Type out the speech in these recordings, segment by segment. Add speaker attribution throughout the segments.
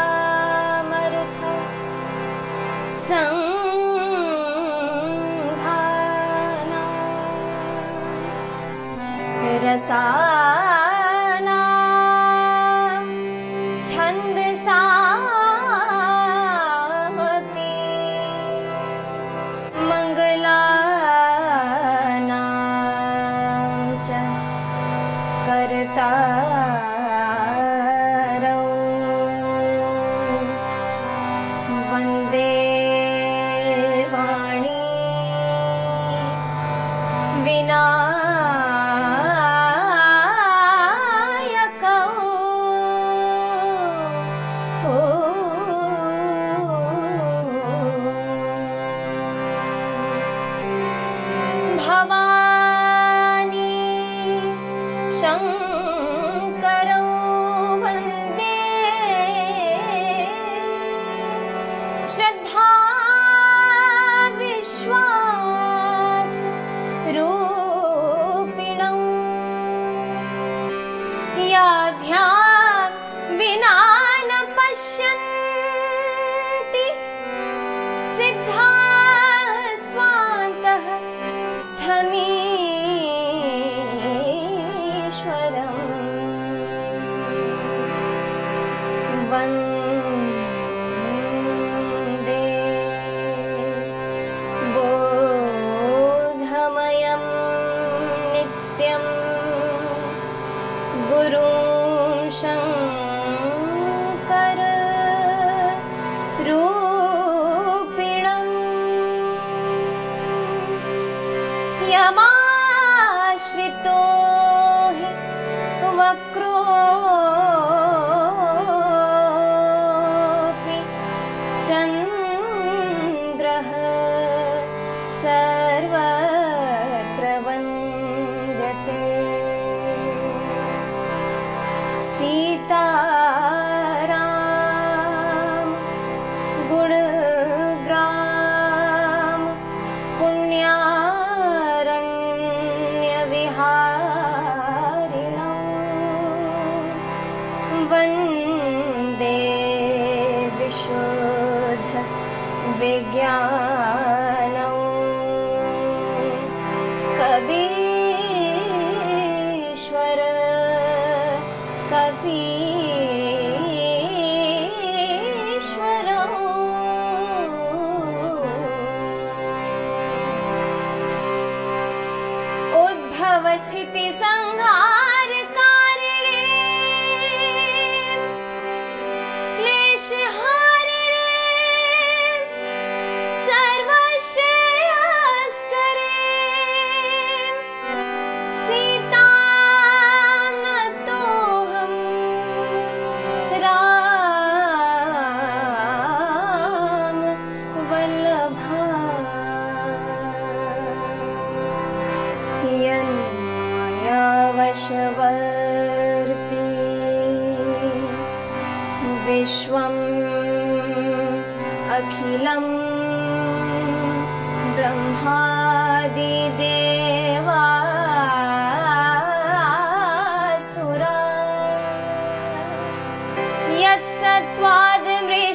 Speaker 1: कारणानामर्थ संघाना रसानां छन्दसामपि मङ्गलानां च कर्तारौ वन्दे वाणी विनायकौ भवानी शङ्करौ वन्दे श्रद्धा विश्वास रूपिणौ याभ्यां विना न पश्यन्ति सिद्धाः स्वान्तः स्थमीश्वरम् वन्दे बोधमयं नित्यं गुरुं शङ्कर रूपिणम् यमाश्रितो हि वक्रोऽपि चन्द्रः सर्वत्र वन्द्यते सीताराम गुणग्राम पुण्यारण्यविहारिणौ वन्दे विशुद्ध विज्ञानौ कबीश्वर कपीश्वरौ उद्भव स्थिति संहार कारिणे क्लेशहारिणे सर्वश्रेयस्करे सीतां नतोऽहं राम वल्लभा यन्मायावशवर्ती विश्वम् अखिलं ब्रह्मादिदेवासुरा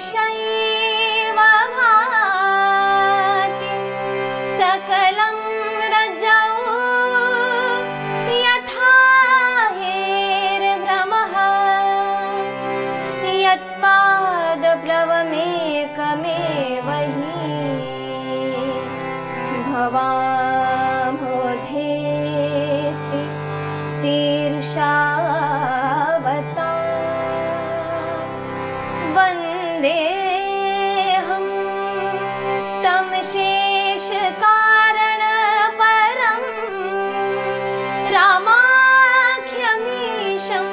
Speaker 1: यत्सत्त्वादमृषैव भाति सकलं रज्जौ यथा हेर्भ्रमः यत्पादप्लवमेकमेव हि भवामोधेऽस्ति तीर्षावता वन्देऽहं तं शेषकारणपरं रामाख्यमीशं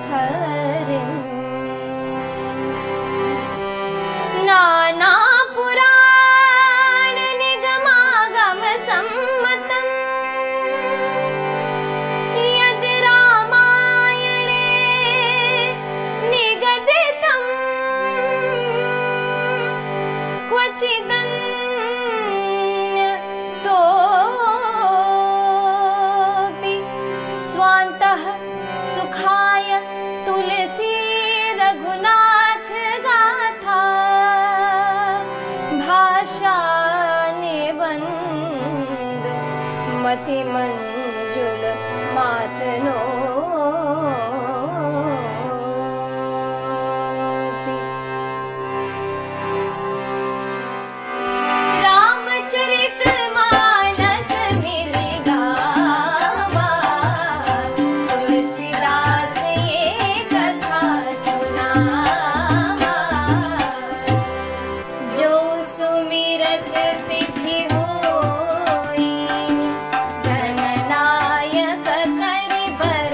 Speaker 1: हरिम् नानापुराणनिगमागमसम्मतम् सुमति मंजुल मातनो रामचरित मानस मिल गावा तुलसीदास ये कथा सुनावा जो सुमिरत सिद्धि होई गणनायक करि बर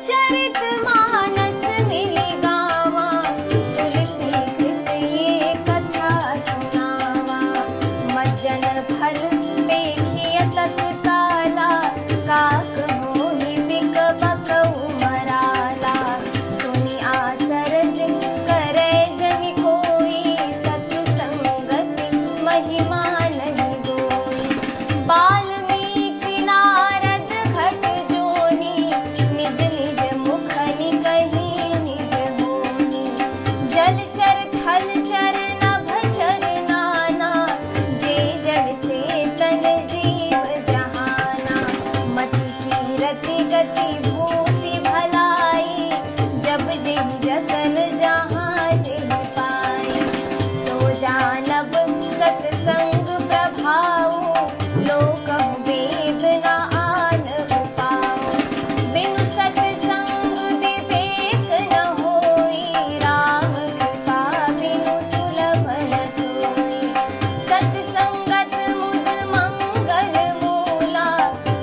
Speaker 1: रामचरित मानस मिलि गावा, तुलसी कृत ये कथा सुनावा। मज्जन फल देखिय तत्काला, काक मोहि बिक बकऊ मराला। सुनि आचरज करे जनि कोई, सत्संगति महिमा नहीं गोई। वाल्मीकि नारद खट जोनी, निज निज मुख निकहि निज होनी। जलचर थलचर नभचर नाना, जे जड़ चेतन जीव जहाना। मति कीरति गति भूति भलाई, जब जेहि जतन जहाँ जेहि पाई। सो जानब सतसंग प्रभाऊ, लोकहु वेद न आन उपाऊ। बिनु सतसंग विवेक न होई, राम कृपा बिनु सुलभ न सोई। सतसंगत मुद मंगल मूला,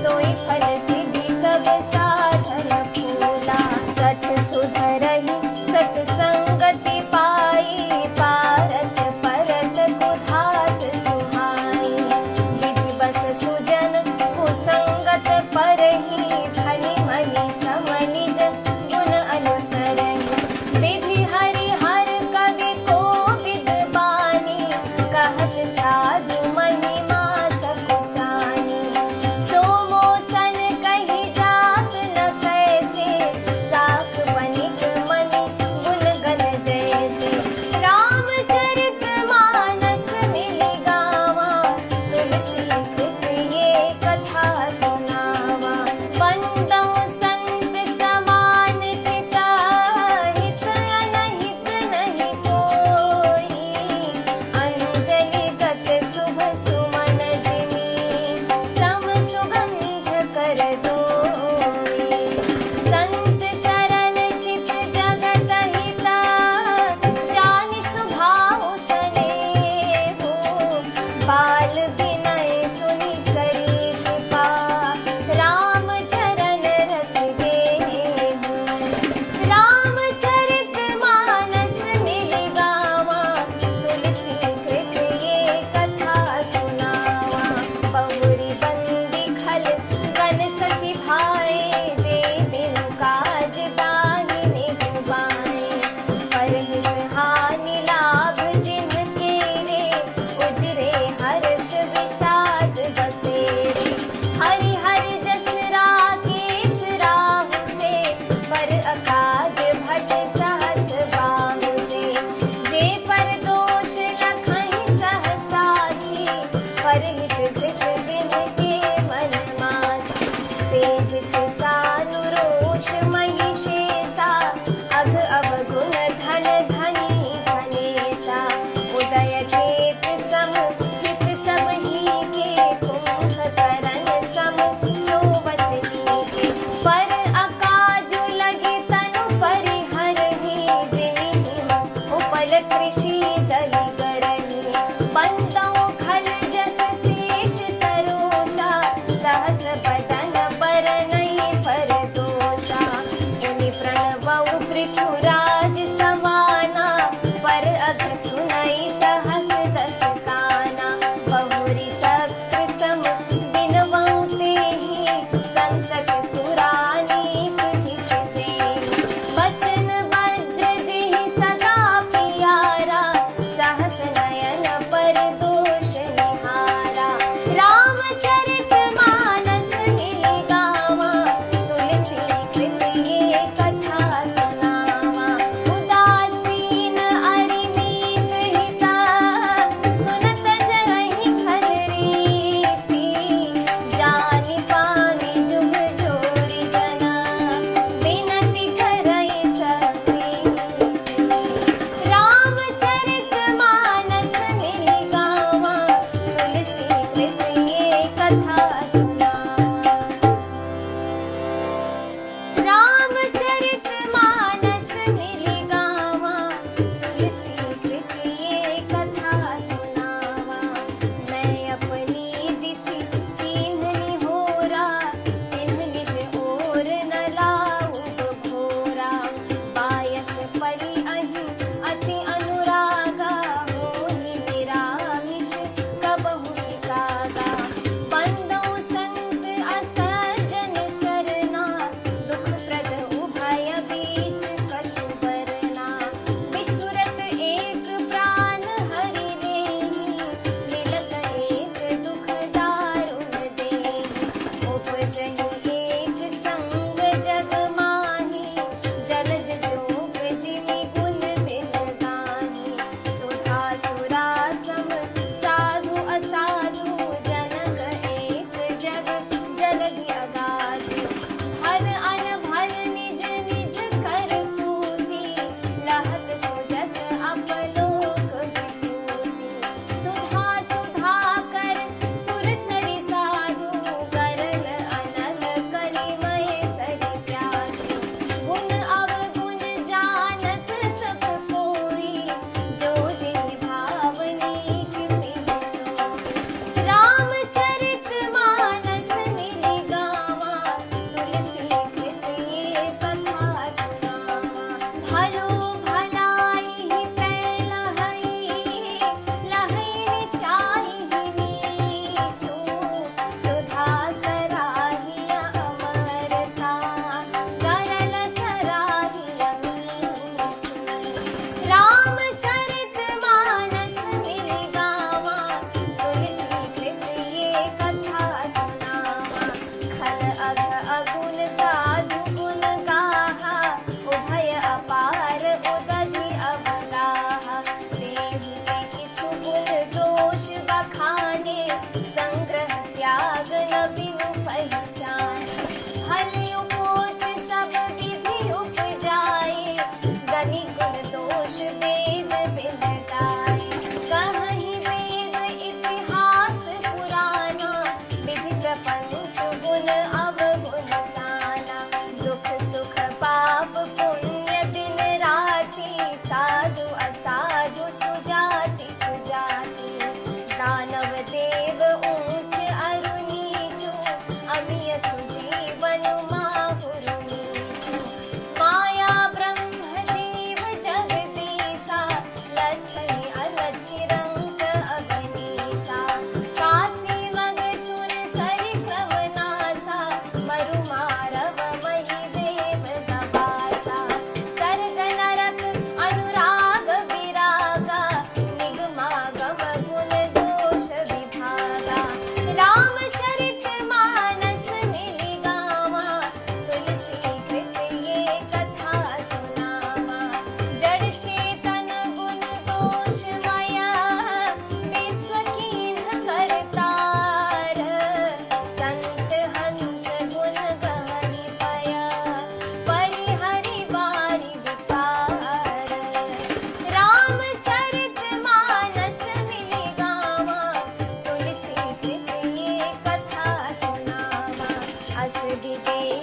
Speaker 1: सोई फल सिद्धि सब साधन फूला। सठ सुधरहि सतसंगति पाई, पारस परस कुधात सुहाई। विधि बस सुजन कुसंगत परहि, धनि महि सम निज गुण अनुसरहि। विधि हरि हर कवि कोविद बानी, कहत साधु महिमा सकुचानी। सो मोसन कहि जात न कैसे, साख बनिक मनि गुण गन जैसे। रामचरित मानस मिलि गावा, तुलसी कृत ये कथा सुनावा। बंदउ संत समान चिता, हित अनहित नहीं कोई। अंजलि गत शुभ सुमन जिमि, सम सुगंध कर दोई। संत सरल चित जगत हिता, जानि स्वभाव सनेहु। बाल विनय सुनि करी कृपा, राम चरण रति देहु। रामचरित मानस मिलि गावा, तुलसी कृत ये कथा सुनावा। बहुरी बंदी खल गन सखी भाई, जे बिनु काज दाहिने डुबाए। परहित हानि लाभ जिनके रे, उजरे हर्ष विषाद बसेरे। हरि हरि जस राकेश राहु से, पर अकाज भट सहस बाहु से। जे पर दोष लखहि सहसाथी, परहित कृत जिनके मन माथी। तेज किसानु रोष महिषेसा, अघ अवगुण धन धनी धनेसा। उदय चेत सम हित सब ही के, कुंभकर्ण सम सोवत लीके। पर अकाजु लगे तनु परिहरहि, जिमिहि उपल कृषि दहि करहि। बंदउ खल जस शेष सरोषा, सहस बदन पर नहीं परदोषा।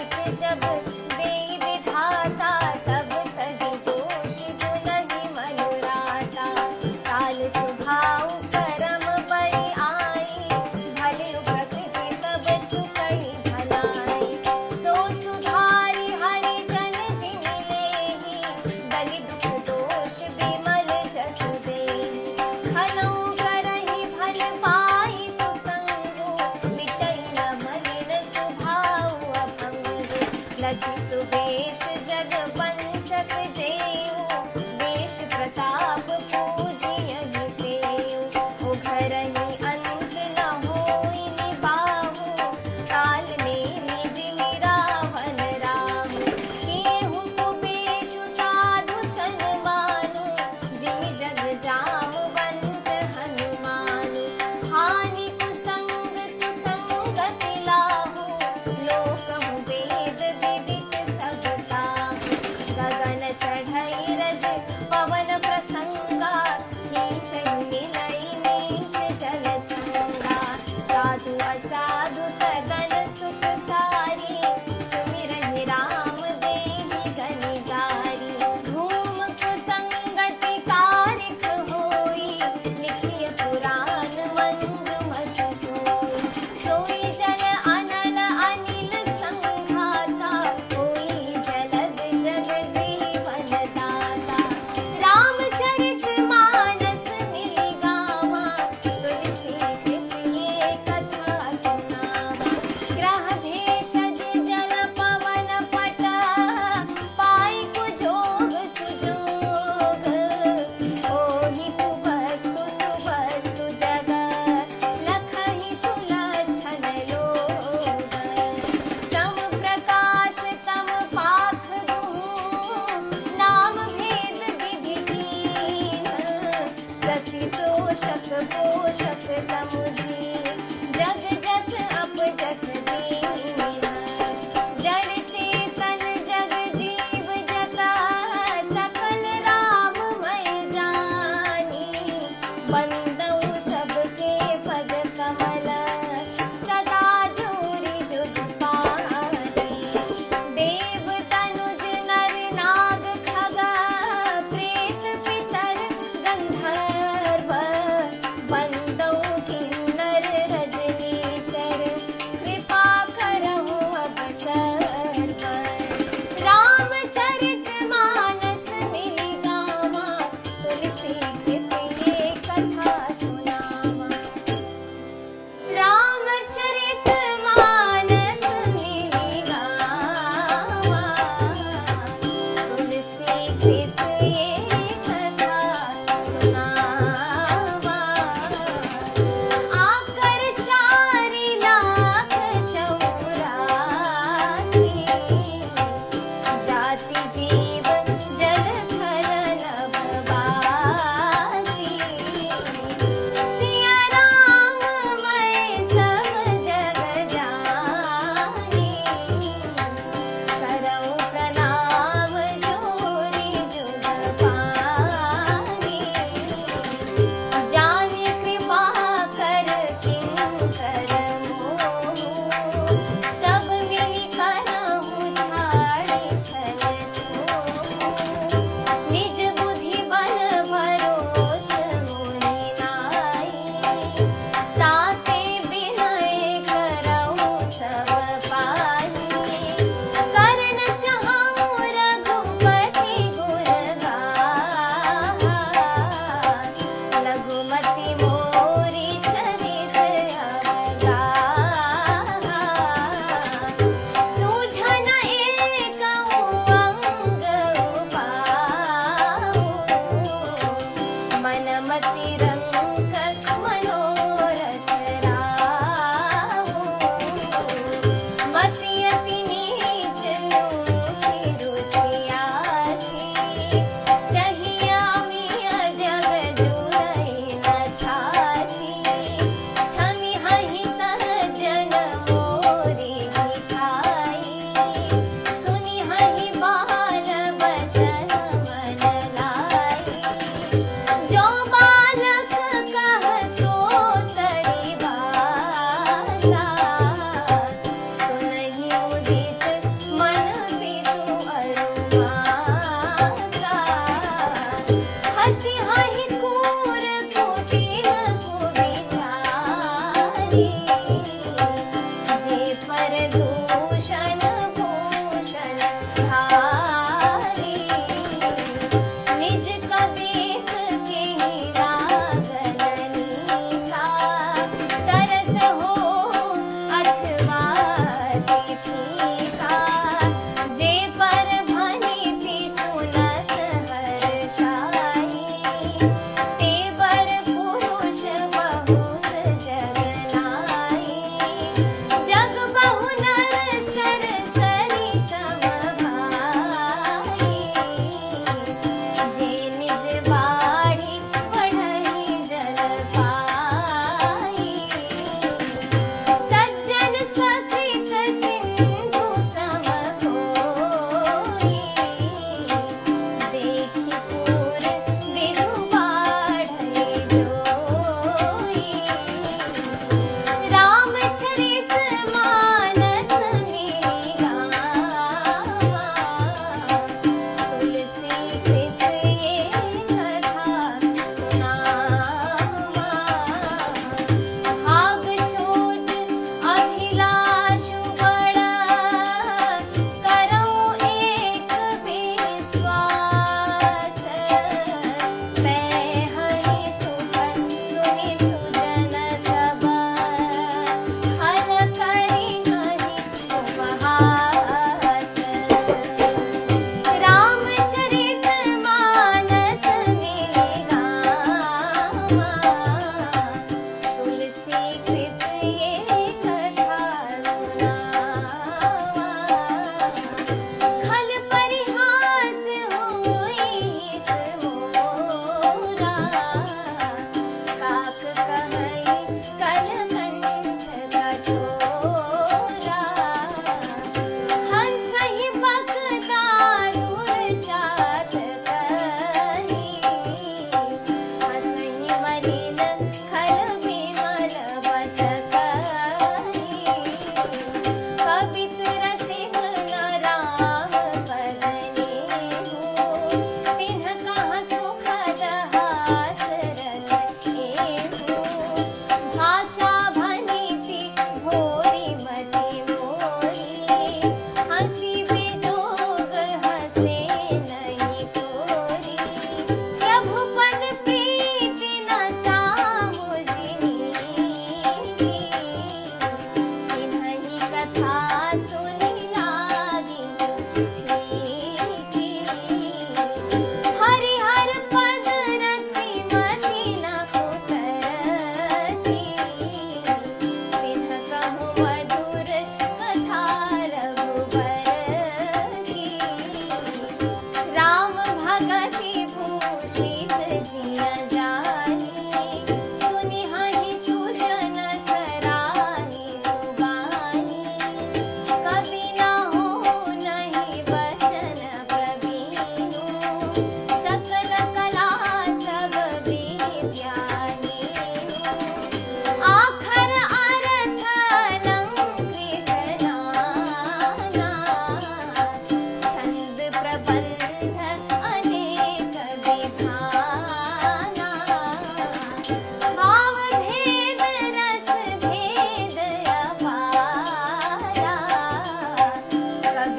Speaker 1: पीठ जब देई विधाता, तब तहि दोष पुनहि मनुराता। काल स्वभाव करम बरि आई, भले प्रकृति सब चुकहि भलाई। सो सुधारि हरि जन जिन लेहि, बलि दुख दोष बिमल जसु देहि। खनऊ करहि भल पाई सुसंगु, मिटई न मलिन स्वभाव अभंगु। लखि सुबेश जग वंचक जेऊ, देश प्रताप पूजियहि तेऊ। उघरहि अंत न होई निबाहु, काल नेमि जिमि रावण राहु। केहू कुबेशु साधु सन्मानु, जिमि जग जामवंत हनुमानु। हानि कुसंग सुसंगति लाहु, लोकहु वेद विदित सब ताहु।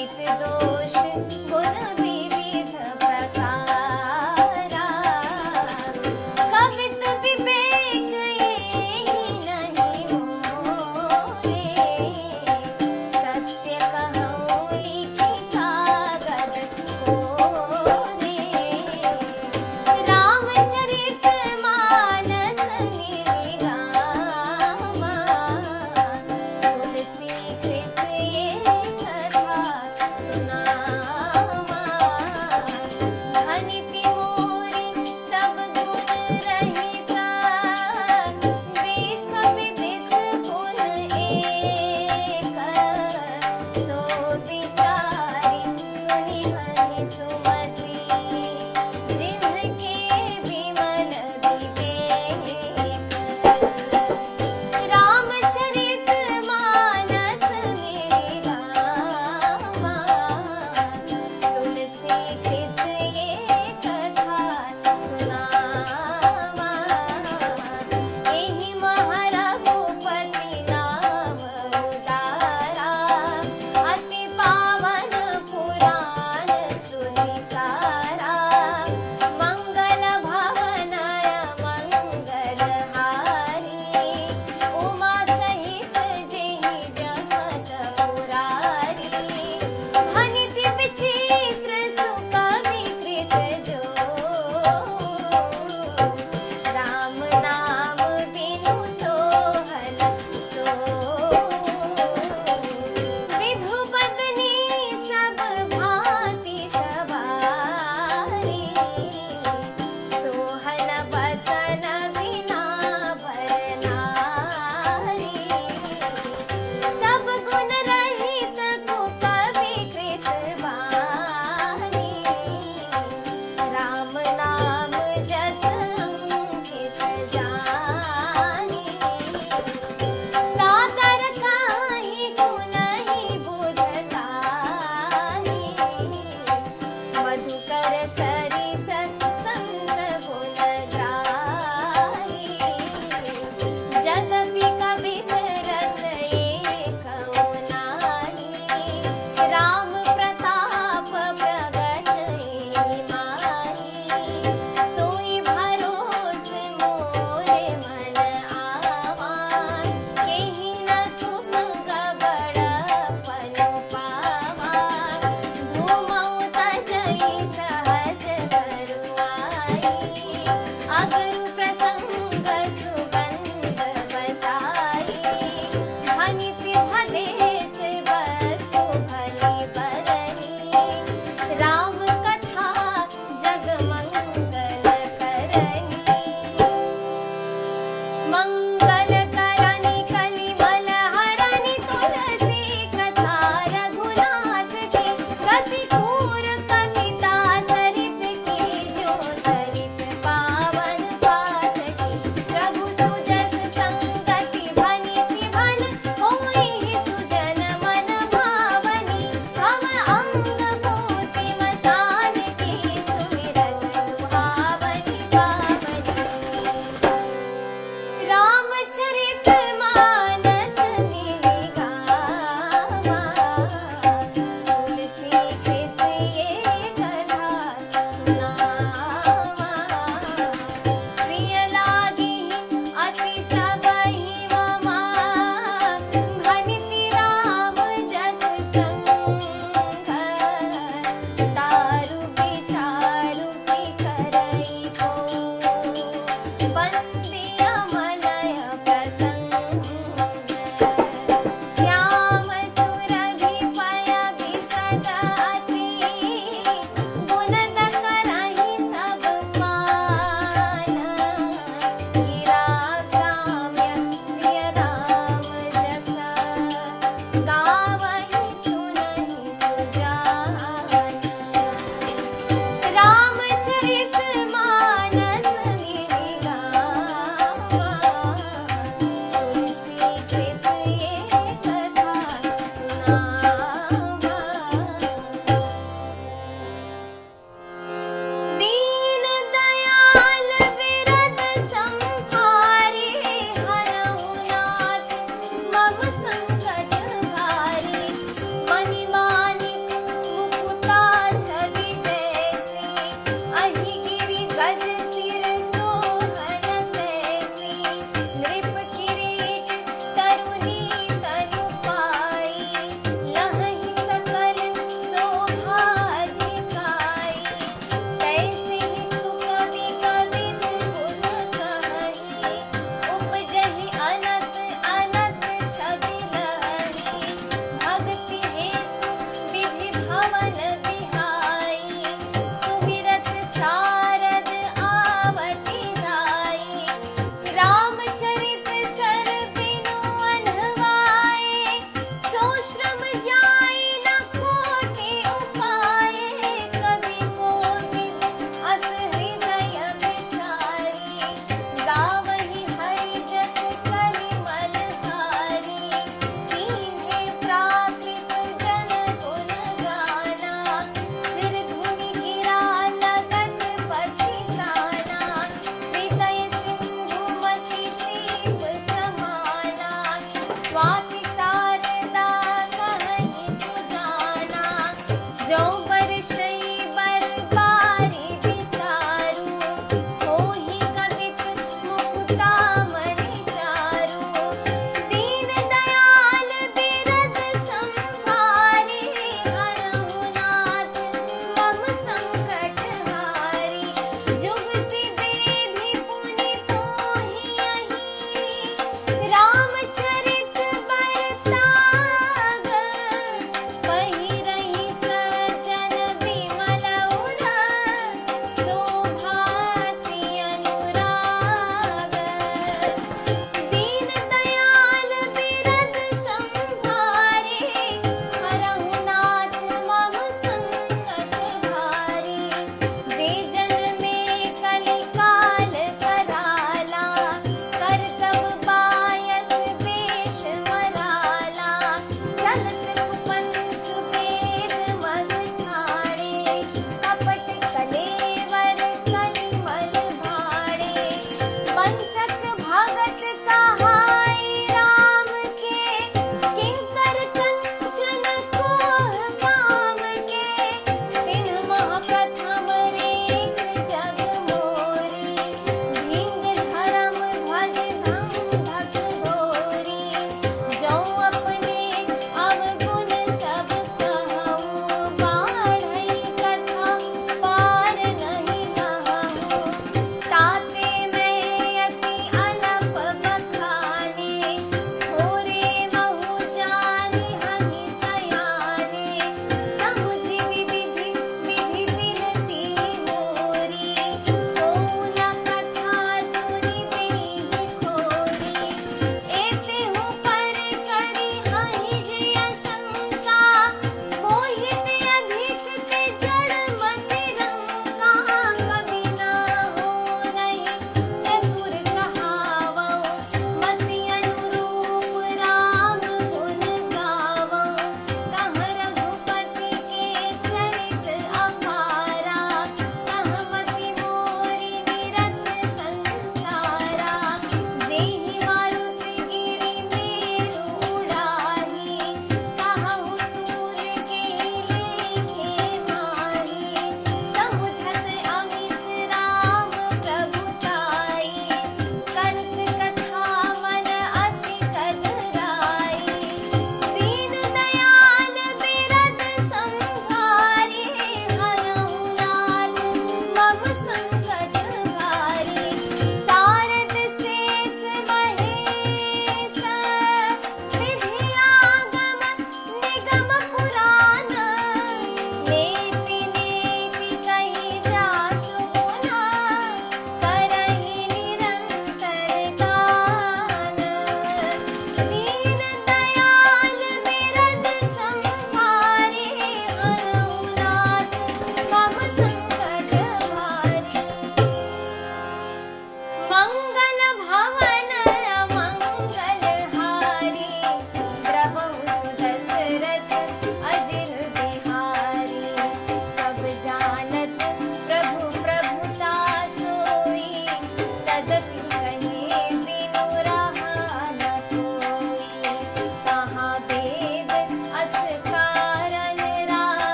Speaker 1: कवित दोष गुण विविध प्रकारा। कवित विवेक यही नहीं मोरे, सत्य कहूँ लिखि कागद कोरे। रामचरित मानस मिलि गावा, तुलसी कृत ये कथा सुना।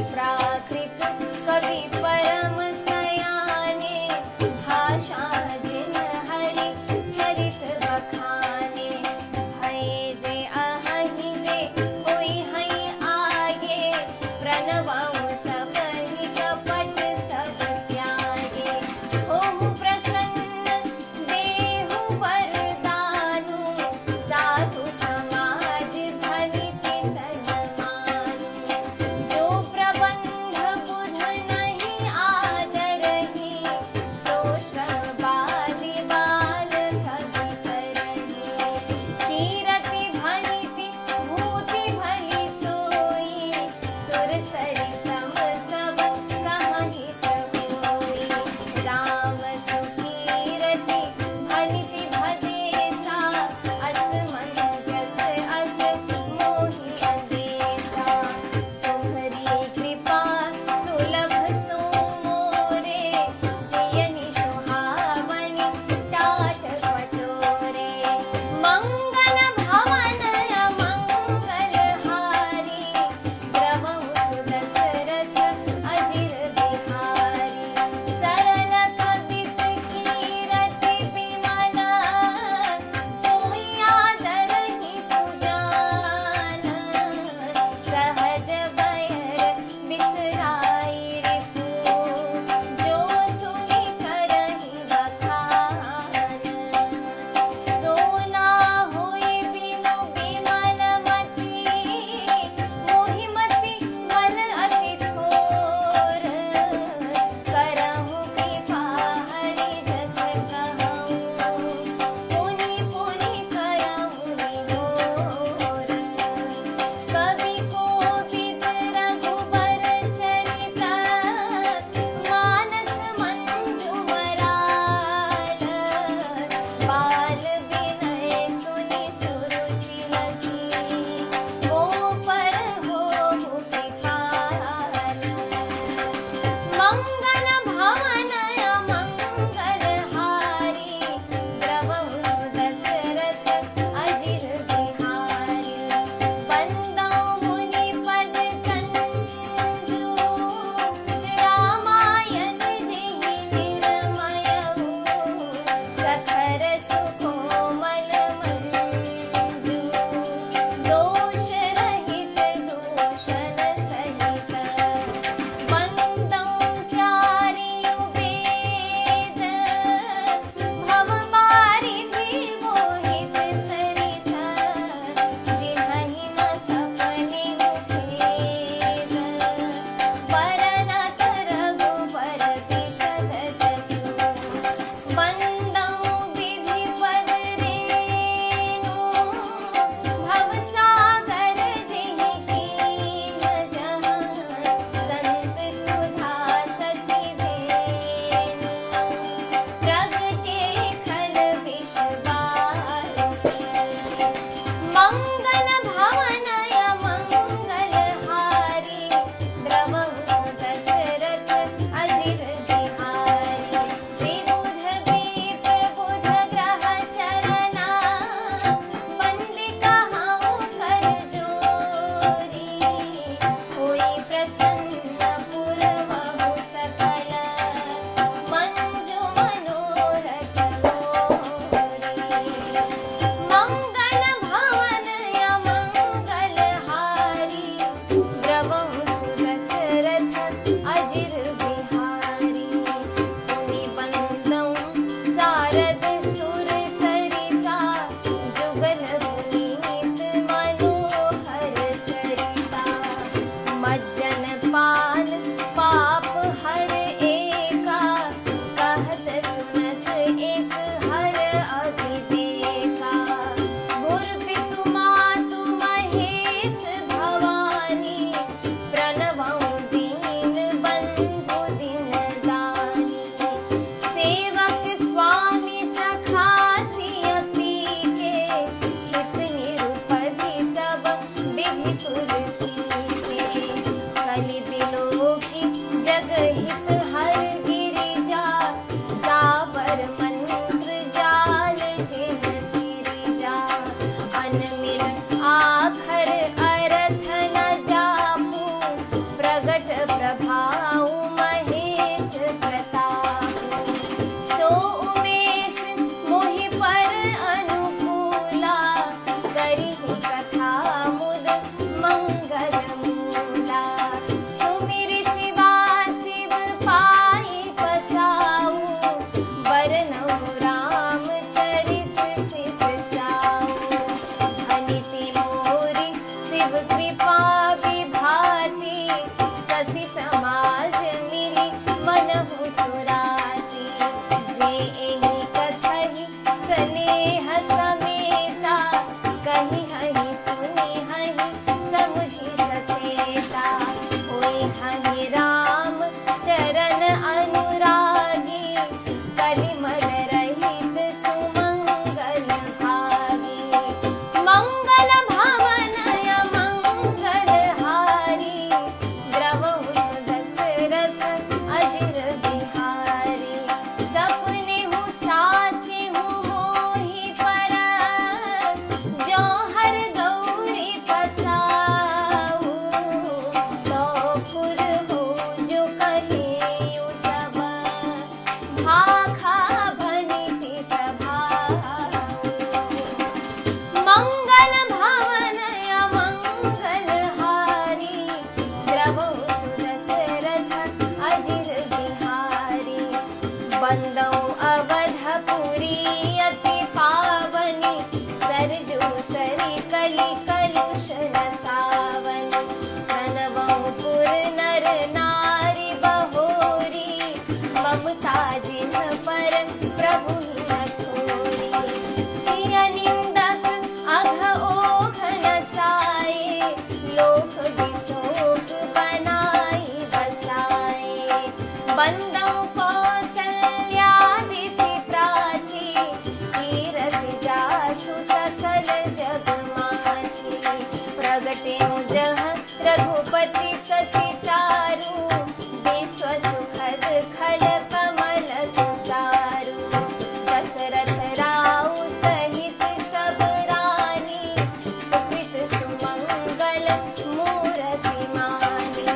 Speaker 1: प्राकृत कवि परम सयाने, भाषा जिन हरि चरित बखाने। है जे अहि जे होई हई आगे, प्रणवउ सब ही कपट सब त्यागे। होहु प्रसन्न देहु वरदानु, साधु समाज भलिति सन्मानु। जो प्रबंध बुध नहीं आदरहि, सो श्रम बालि बाल कवि करहि। कीरति भलिति भूति भली सोई, सुरसरि सम सब कहित होई। राम सुकीरति भलिति भदेसा, असमंजस अस मोहि अंदेसा। तुम्हरी कृपा सुलभ सो मोरे, सियनि सुहावनि टाट पटोरे। मंगल भवन अमंगल हारी, द्रवहु सुदशरथ अजिर बिहारी। सरल कबित कीरति बिमल, सोई आदरहि सुजान। सहज बयर बिसराई रिपु, जो सुनि करहि बखान। सोना होई बिनु बिमल मति, मोहि मति मल अति थोर। करहु कृपा हरि जस कहऊँ, पुनि पुनि करहु निहोर। कवि कोविद रघुबर चरित, मानस मंजु मराल। बाल विनय सुनि सुरुचि लगी, वो पर होहु कृपाल। मंगल भवन अमंगल हारी, द्रवहु सुदशरथ अजिर बिहारी। बंदौ मुनि पद कंजू, रामायण जिहि निर्मयऊ। सखर सुकोमल मंजू, दोष रहित दूषण सहित। बंदौ चारिउ वेद, भव बारिधि मोहित सरिस। जिन्हि न सपनेहु भेद, बरनत रघुबर बिसद जसु। बंदौ विधिपद रेणु, भवसागर जिहि कीन जहाँ। संत सुधा शशि धेनु, प्रगटे खल विष बालु। मंगल भवन अमंगल हारी, द्रवहु सुदशरथ अजिर बिहारी। विबुध विप्र बुध ग्रह चरना, बंदी कहाऊँ कर जोरी। होई प्रसन्न पुरवहु सकल, मंजु मनोरथ मोरी। मंगल भवन अमंगल हारी, द्रवहु सुदशरथ अजिर बिहारी। पुनि बंदौ सारद सुर सरिता, जुगल पुनीत मनोहर चरिता। मज्जन पान पाप हर एका, कहत सुनत एक हर अभिदेखा। गुरु पितु मातु महेश भवानी, प्रणवउ दीन बंधु दिन दानी। सेवक स्वामी सखा सिय पीके, हित निरुपधि सब विधि तुलसी के। कलि बिलोकी जग हित हर गिरिजा, सावर मंत्र जाल जिन सिरिजा। अनमिल आखर अरथ न जापू, प्रगट प्रकट प्रभाऊ महेश प्रतापु। सो उमेश मोहि पर अनुकूला, करिहि कथा मुद मंगल मूला। सुमिर शिवा शिव पाई पसाऊ, बरनउँ राम चरित चित चाऊ। अनिति मोरि शिव कृपा विभाति, शशि समाज मिली मनहु सुराती। जे एहि कथहि स्नेह समेता, कहिहहि सुनिहहि समुझि सचेता। होइहहि राम चरण अनुरागी, कलिमल रहित सुमंगल भागी। मंगल भवन अमंगल हारी, द्रवहु सुदशरथ अजिर बिहारी। सपनेहु साचेहु मोहि पर, जौं हर गौरी पसाऊ। तो फुर हो जो कहियु सब, भाखा भनिति प्रभाऊ। मंगल भवन अमंगल हारी, द्रवहु सुदशरथ अजिर बिहारी। बंदौ अवधपुरी अति पावनी, सरजू सरि कलि कलुष नसावनी। प्रणवउ पुर नर नारी बहोरी, ममता जिन पर प्रभु न थोरी। सिय निंदक अघ ओघ नसाए, लोक बिसोक बनाई बसाए। बंदौ कौसल्यादिसि प्राची, कीरति जासु सकल जग माची। प्रगटेहु जहाँ रघुपति शशि चारु, विश्व सुखद खल कमल तुसारु। दशरथ राउ सहित सब रानी, सुकृत सुमंगल मूरति मानी।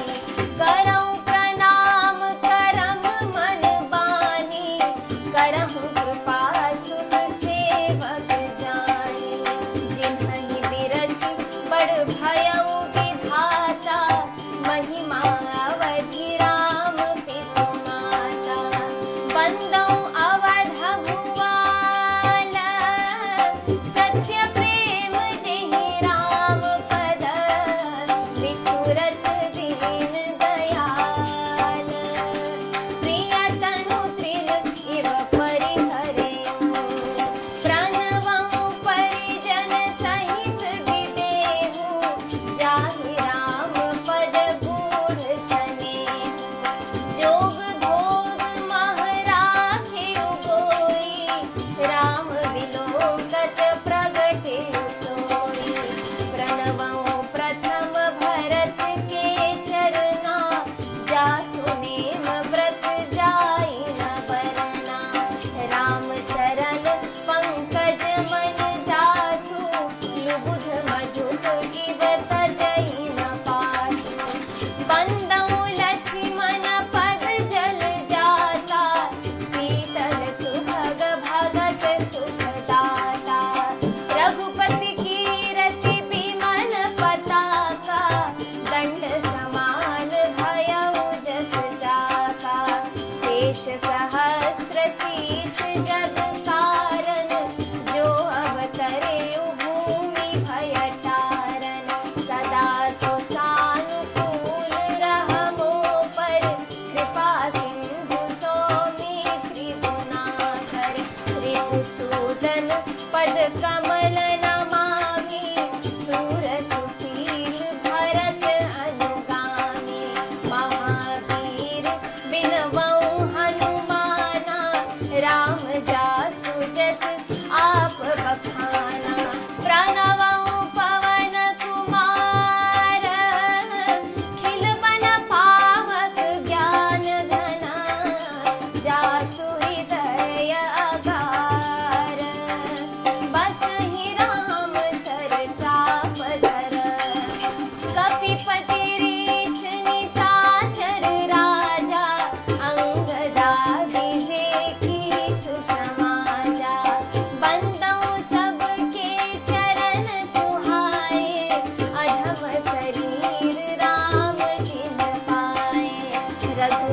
Speaker 1: करौं प्रणाम करम मन बानी, करहु कृपा सुख सेवक जानी। जिन्हहि बिरचि बड़ भयउ विधाता, महिमा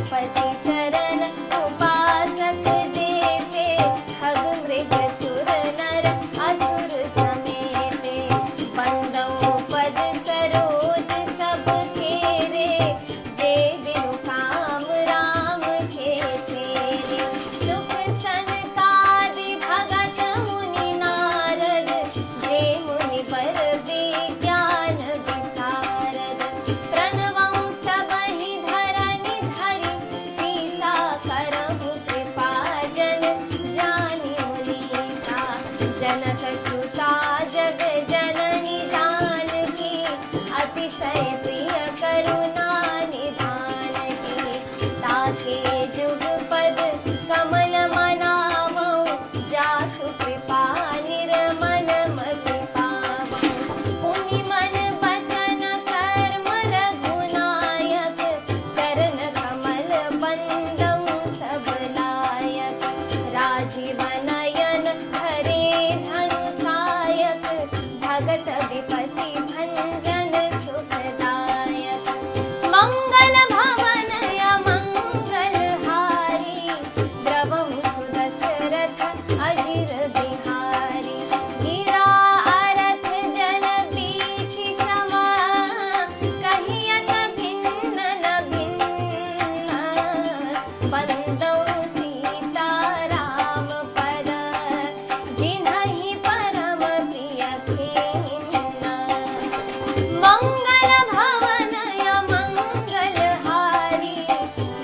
Speaker 1: रघुपति चरण उपासक जेते, खग मृग सुर नर असुर समेते। बंदौ पद सरोज सब खेरे, जे बिनु काम राम के चेरे। सुख सनकादि भगत मुनि नारद, जे मुनि बर विज्ञान विशारद। प्रणवं सबहि धरनि धरि, सीसा करहु कृपा जन जानि मुनीसा। जनक सुता जग जननी जानकी, अतिशय प्रिय करुणा निधान की। ताके जुगपद कमल मनावौ, जासु कृपा निर्मल मति पावौ। पुनि मन बचन कर्म रघुनायक, चरण कमल बंदौ सब लायक। राजीव नयन हरे धनु सायक, भगत विपति भंजन सुखदायक। मंगल भवन अमंगल हारी, द्रवं सुदशरथ अजिर बिहारी। गिरा अरथ जल बीचि समा, कहियत भिन्न न भिन्न। बंदौ सीता राम पद, जिन्हहि परम प्रिय खिन्न। मंगल भवन अमंगल हारी,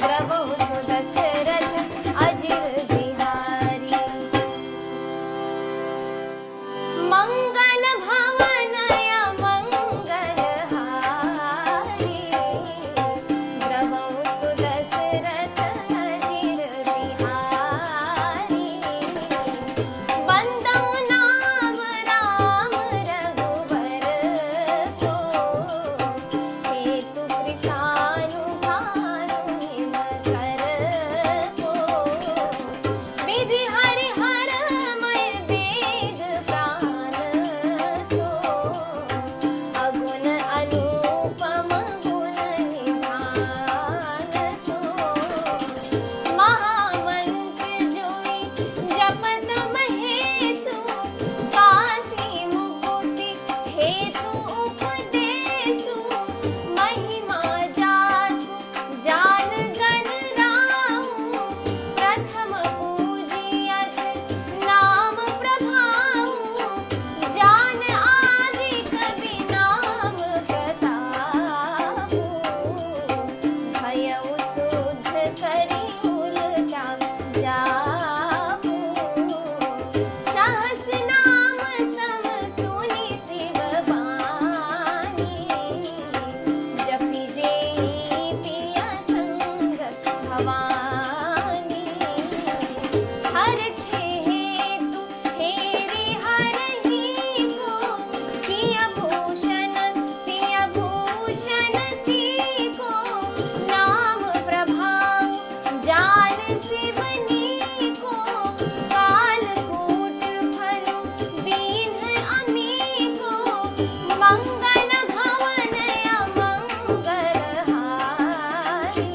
Speaker 1: द्रवौ सुदशरथ अजिर बिहारी। मंगल भवन अमंगल हारी, द्रवौ सुदशरथ अजिर बिहारी। बंदौ नाम राम रघुबर को, हेतु कृसानु भानु हिम कर को। विधि हरिहर मय वेद प्राण सो, अगुण अनुपम गुण निधान सो। महामंत्र जोई जपत महेशु, काशी मुकुति हेतु उपदेशु। महिमा जासु जान गण राहु, प्रथम पूजियत नाम प्रभाऊ। जान आदि कवि नाम प्रतापु, भयउ शुद्ध करि उलटा जापु। सहस नाम सम सुनि शिव बानी, जपि जेहि पिया संग भवानी। हरखे हेतु हेरि हरहि को, पिय भूषण तिको। नाम प्रभाव जान शिवनी को, कालकूट फनु दीन अमीको। मंगल भवन अमंगल हारी,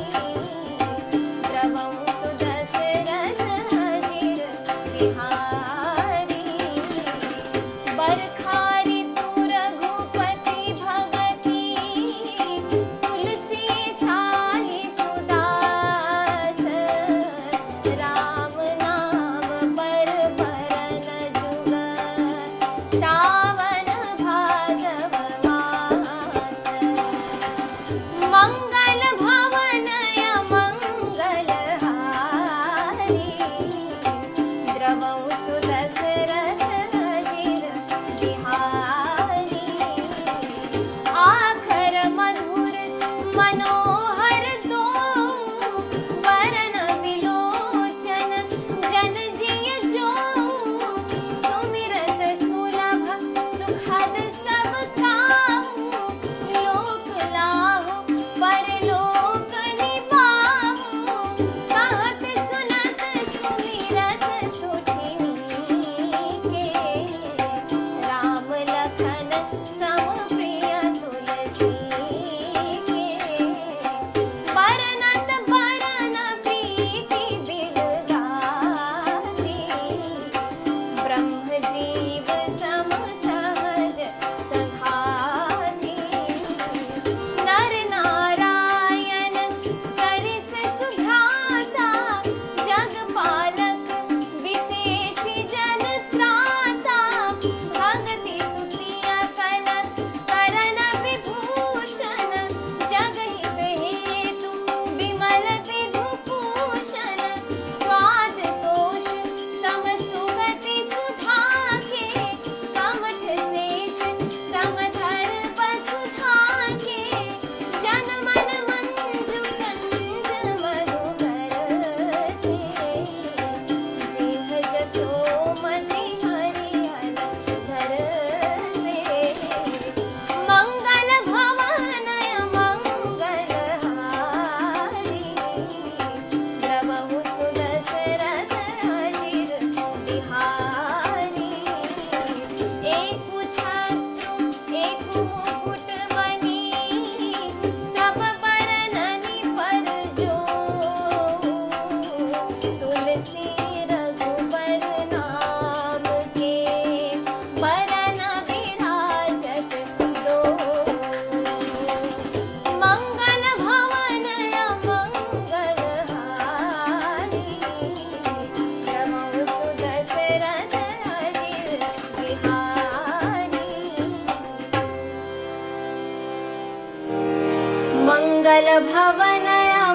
Speaker 1: मंगल भवन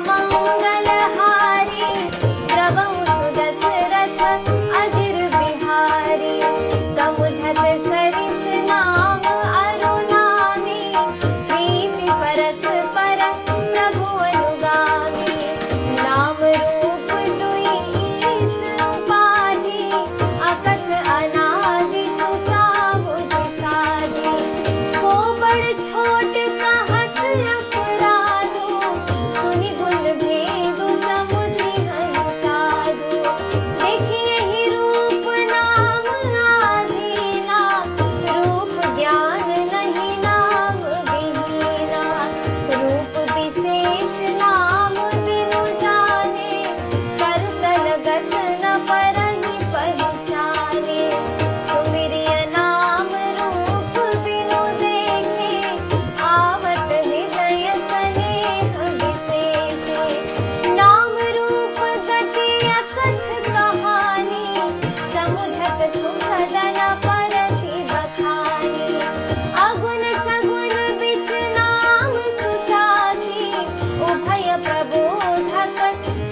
Speaker 1: मंगलहारी द्रवौ सुदशरथ अजिर बिहारी समुझत सरिस नाम अरुणामी प्रीति परस्पर प्रभु अनुगामी नाम रूप दुई ईस उपाधि अकथ अनादि सुसाबुझ साधि को बड़ छोट कहत अपराधो सुनि गुण भेदु समुझि हरि साधु देखिए ही रूप नाम आधीना रूप ज्ञान नहीं नाम विहीना रूप विशेष नाम बिनु जाने करतल गत न परहि पहचाने सुमिरिय नाम रूप बिनु देखे आवत हृदय स्नेह विशेषे नाम रूप गति अकथ कहानी समुझत सुखद न परति बखानी अगुण सगुण बिच नाम सुसाथी उभय प्रबोधक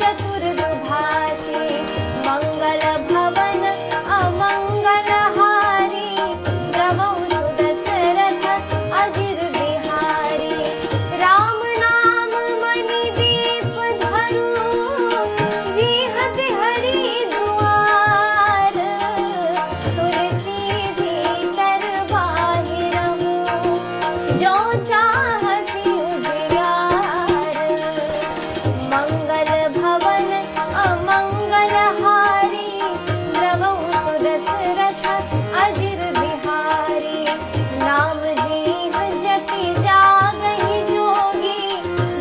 Speaker 1: चतुर दुभाषी मंगल भवन अमंगलहारी द्रवौ सुदशरथ अजिर बिहारी राम नाम मणि दीप धरु जीहत हरि दुआर तुलसी भीतर बाहिरहु जो चाहसी उजियार मंगल भवन अमंगलहारी द्रवौ सुदशरथ अजिर बिहारी नाम जीह जपि जागहि जोगी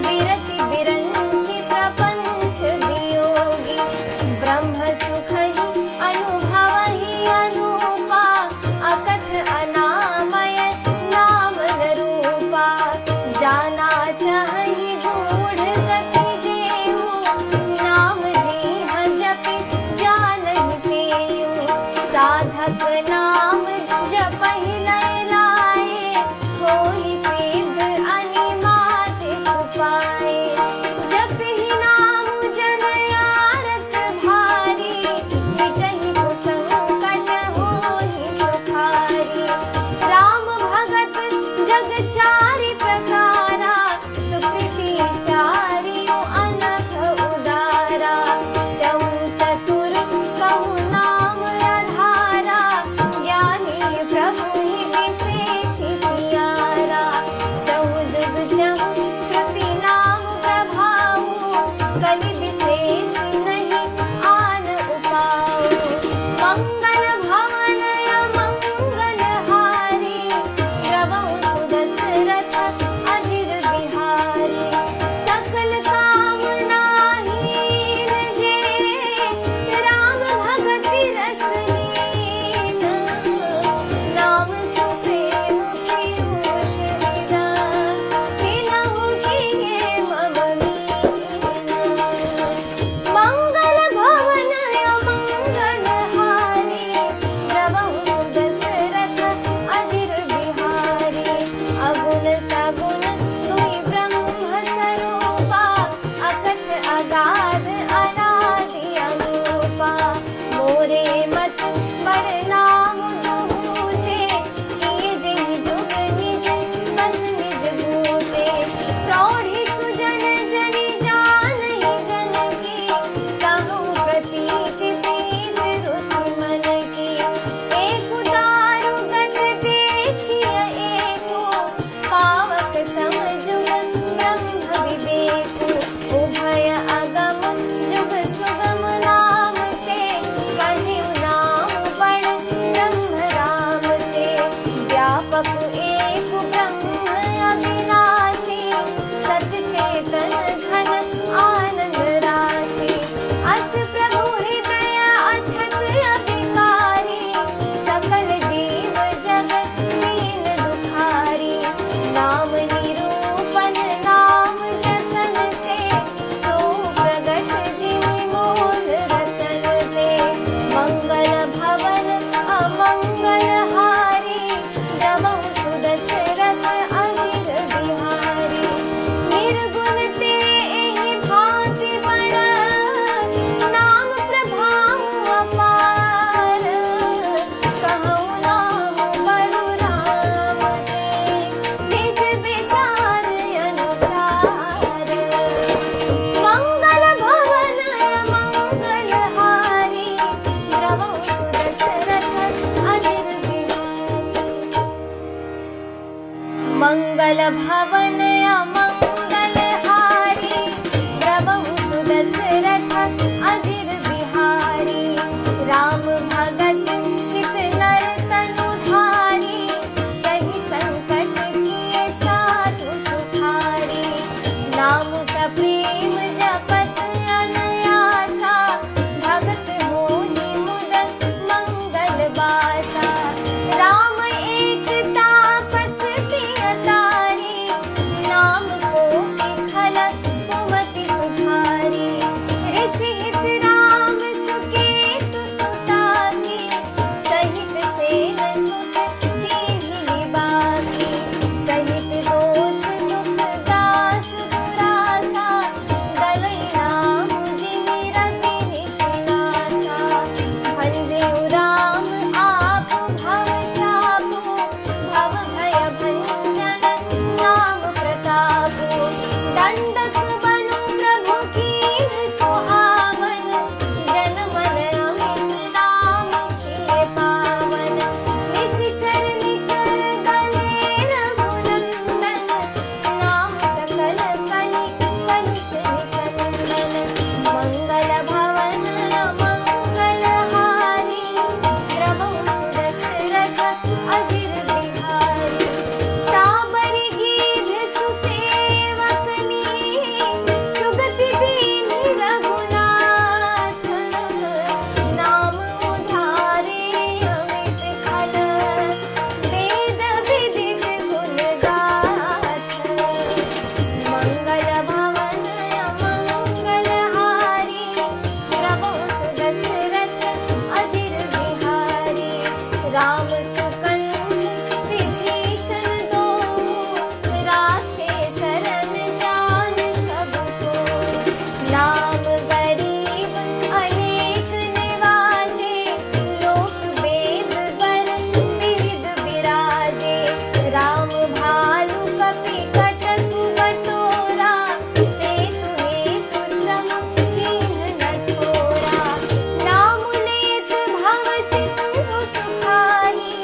Speaker 1: बिरति बिरंचि प्रपंच वियोगी ब्रह्म सुखहि अनुभवहि अनूपा अकथ अनामय नाम न रूपा जाना चाहि गूढ़ गति जेहु नाम जीह जपि जानहि पेहु साधक नाम जपहि लय लाए होहि सिद्ध अनिमात उपाय जपहि नाम जन आरत भारी मिटहि कुसंकट होहि सुखारी राम भगत जग चारि प्रकारा सुकृति चारियो अनख उदारा चहु चतुर कहु नाम अधारा ज्ञानी प्रभु ही विशेष प्यारा चहु जुग चहु श्रुति नाम प्रभाऊ कलि विशेष नहीं आन उपाऊ मंगल भवन अमंगलहारी द्रवौ सुदशरथ अजिर बिहारी सकल कामनाहीन जे राम भगति रस लीन नाम सुप्रेम पीयूष विदा किन्हु किए मम मीना मंगल भवन अमंगलहारी द्रवौ सुदशरथ अजिर बिहारी अगुण सगुण दुई ब्रह्म स्वरूपा अकथ अगाध अनादि अनूपा मोरे मत बड़ नाम दुहूते किए जिहि जुग निज बस निज भूते प्रौढ़ि सुजन जनि जानहि जन की कहूँ प्रतीक प्रीत रुचि मन की एक दारु गत देखिय एको पावक समझुग ब्रह्म विवेकु उभय अगम दशरथ अजिर बिहारी। राम भगत हित नर तनु धारी, सही संकट किए साधु सुखारी। नाम सप्रेम जपत अनयासा, भगत मोहि मुदत मंगल बासा। राम एक तापस तिय तारी, नाम को विखल कुमति सुधारी। ऋषि हित राम सुकेतु सुता की, सहित सेन सुत कीन्ही बाकी। सहित दोष दुख दास दुरासा, दलई नाम जिमि रति निसिनासा। भंजयु राम आप भव चापु, भव भय भंजन नाम प्रतापु। दंडक बनु प्रभु कीन्ह सुहावन, जन मन अमित नाम किए पावन। निशिचर निकर गले रघुनंदन, नाम सकल कलि कलुष निकंदन। मंगल भवन मंगल हारी, प्रभु सुदशरथ अजिर बिहारी। साबर गीध सुसेवक नीहि, सुगति दीन्हि रघुनाथ। नाम उधारे अमित खल, वेद विदित गुण गाथ। मंगल भवन मंगल हारी, प्रभु सुदशरथ अजिर बिहारी। राम सुकंठ विभीषण दोहु, राखे शरण जान सब कोई। नाम गरीब अनेक निवाजे, लोक वेद बर बिरिद बिराजे। राम भालु कपि कटक बटोरा, सेतु हेतु श्रम कीन्ह न थोरा। नाम लेत भव सिंधु सुखाही,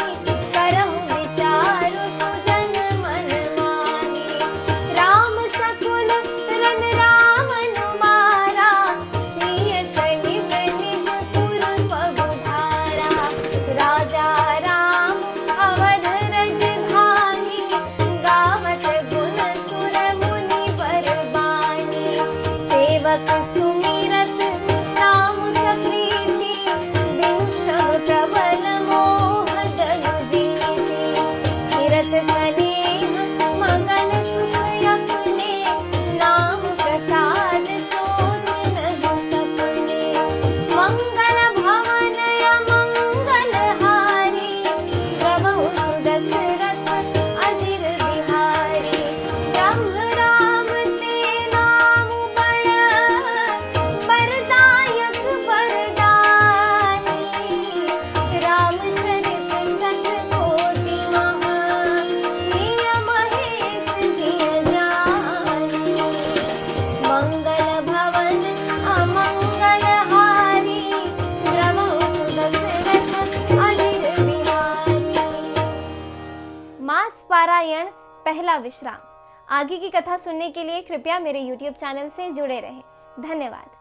Speaker 1: करहु विचारु सुजन मन माही। राम सकुल रन राम अनुमारा, सिय सहित निज पुर पगुधारा। राजा राम अवध रजधानी, गावत गुण सुर मुनि बरबानी। सेवक सुमिरत नाम सप्रीति, बिनु श्रम प्रबल मोह दनु जीति। फिरत सनेह मगन सुख अपने, नाम प्रसाद सोच नहीं सपने। मंगल भवन अमंगल हारी, प्रभु सुदशरथ अजिर बिहारी। ब्रह्म राम ते नाम बड़, बरदायक बरदानी। रामचरित सत कोटि महा, प्रिय महेश जिय जानी। मंगल भवन अमंगल हारी, प्रभु सुदशरथ अजिर बिहारी। मास पारायण पहला विश्राम। आगे की कथा सुनने के लिए कृपया मेरे YouTube चैनल से जुड़े रहें। धन्यवाद।